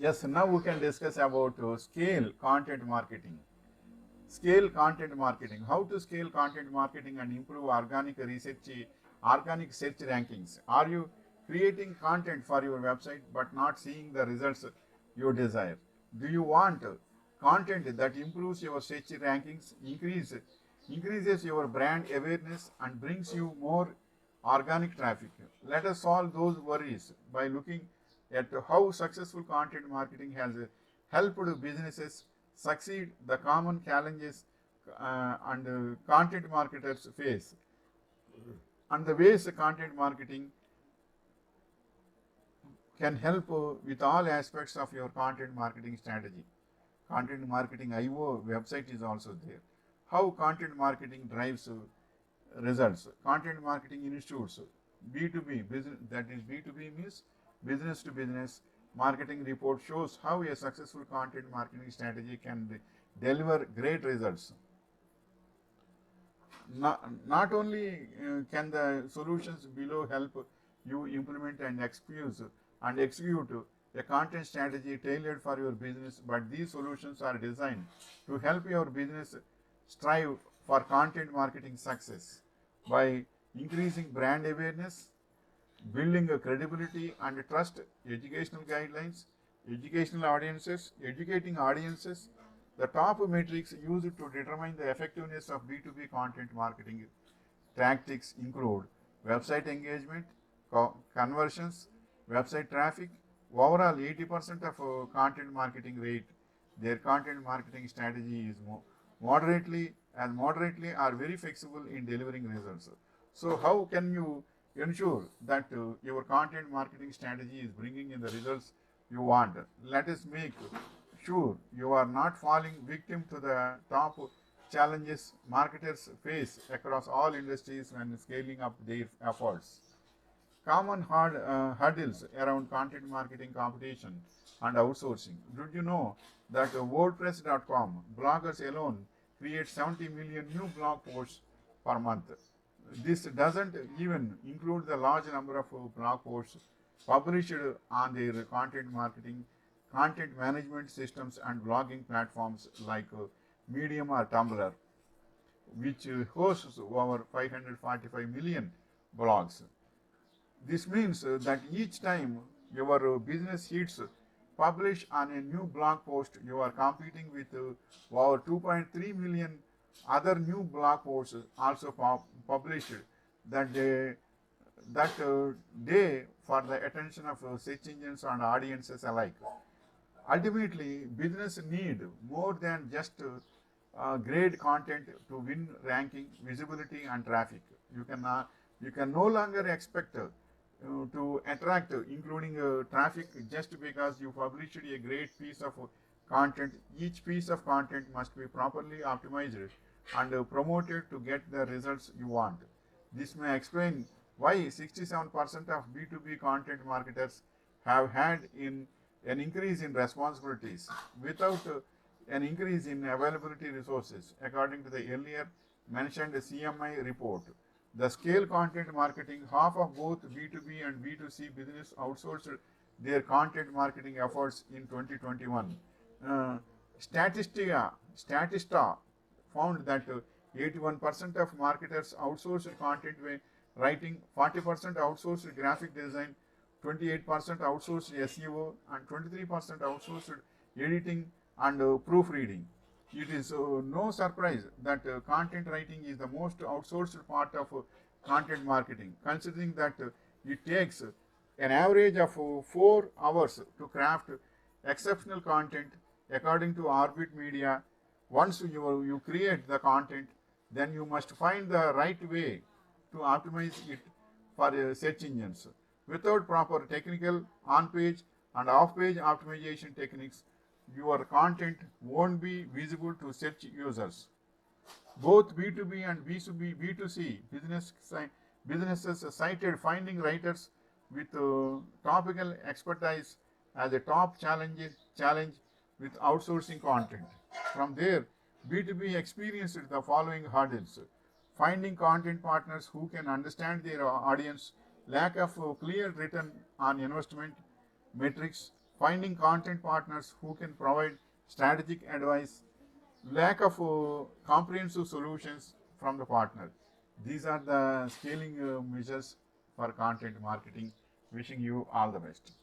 Yes, now we can discuss about scale content marketing. Scale content marketing. How to scale content marketing and improve organic search rankings. Are you creating content for your website but not seeing the results you desire? Do you want content that improves your search rankings, increases your brand awareness and brings you more organic traffic? Let us solve those worries by looking at how successful content marketing has helped businesses succeed, the common challenges and content marketers face, and the ways content marketing can help with all aspects of your content marketing strategy. Content marketing IO website is also there. How content marketing drives results. Content marketing institutes B2B business, that is B2B means business to business marketing report shows how a successful content marketing strategy can deliver great results. Not only can the solutions below help you implement and execute a content strategy tailored for your business, but these solutions are designed to help your business strive for content marketing success by increasing brand awareness, building a credibility and trust, educational audiences, educating audiences. The top metrics used to determine the effectiveness of B2B content marketing tactics include website engagement, conversions, website traffic. Overall, 80% of content marketing rate, their content marketing strategy is moderately are very flexible in delivering results. So, how can you ensure that your content marketing strategy is bringing in the results you want? Let us make sure you are not falling victim to the top challenges marketers face across all industries when scaling up their efforts. Common hurdles around content marketing competition and outsourcing. Did you know that WordPress.com bloggers alone create 70 million new blog posts per month? This doesn't even include the large number of blog posts published on their content management systems and blogging platforms like Medium or Tumblr, which hosts over 545 million blogs. This means that each time your business hits publish on a new blog post, you are competing with over 2.3 million other new blog posts also published that day, that day for the attention of search engines and audiences alike. Ultimately, business need more than just great content to win ranking, visibility, and traffic. You can no longer expect to attract, including traffic, just because you published a great piece of content. Each piece of content must be properly optimized and promoted to get the results you want. This may explain why 67% of B2B content marketers have had an increase in responsibilities without an increase in availability resources, according to the earlier mentioned CMI report. The scale content marketing, half of both B2B and B2C business outsourced their content marketing efforts in 2021. Uh, Statista found that 81% of marketers outsourced content writing, 40% outsourced graphic design, 28% outsourced SEO, and 23% outsourced editing and proofreading. It is no surprise that content writing is the most outsourced part of content marketing, considering that it takes an average of 4 hours to craft exceptional content, according to Orbit Media. Once you create the content, then you must find the right way to optimize it for search engines. Without proper technical on-page and off-page optimization techniques, your content won't be visible to search users. Both B2B and B2C businesses cited finding writers with topical expertise as a top challenge with outsourcing content. From there, B2B experienced the following hurdles: finding content partners who can understand their audience, lack of clear return on investment metrics, finding content partners who can provide strategic advice, lack of comprehensive solutions from the partner. These are the scaling measures for content marketing. Wishing you all the best.